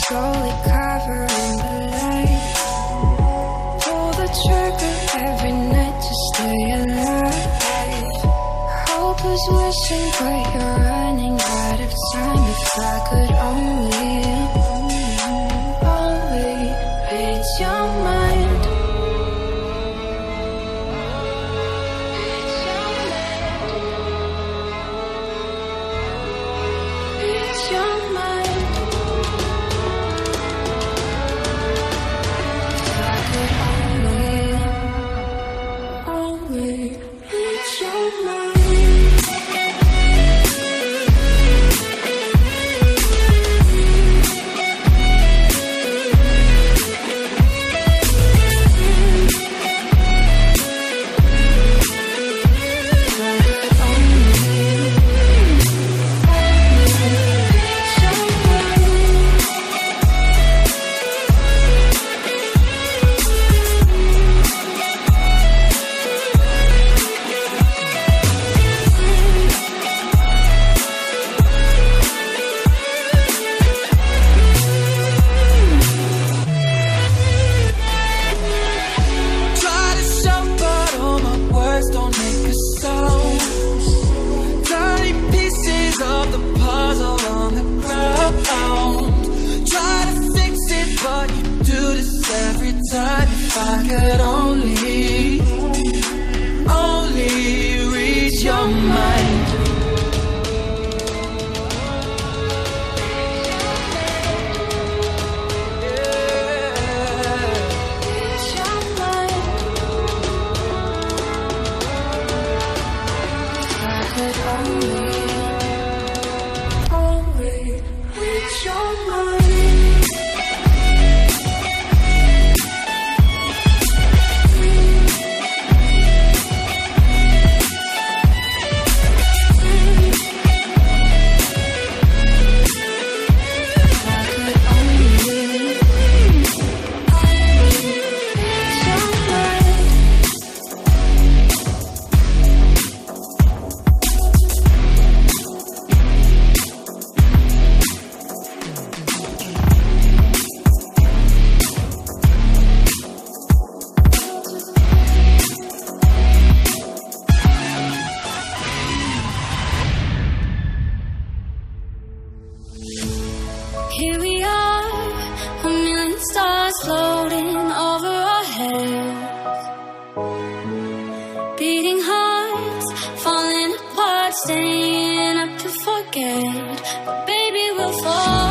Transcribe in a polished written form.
slowly covering the light. Pull the trigger every night to stay alive. Hope is wishing, but you're running out of time. If I could only read your mind. Here we are, a million stars floating over our heads. Beating hearts, falling apart, staying up to forget. But baby, we'll fall.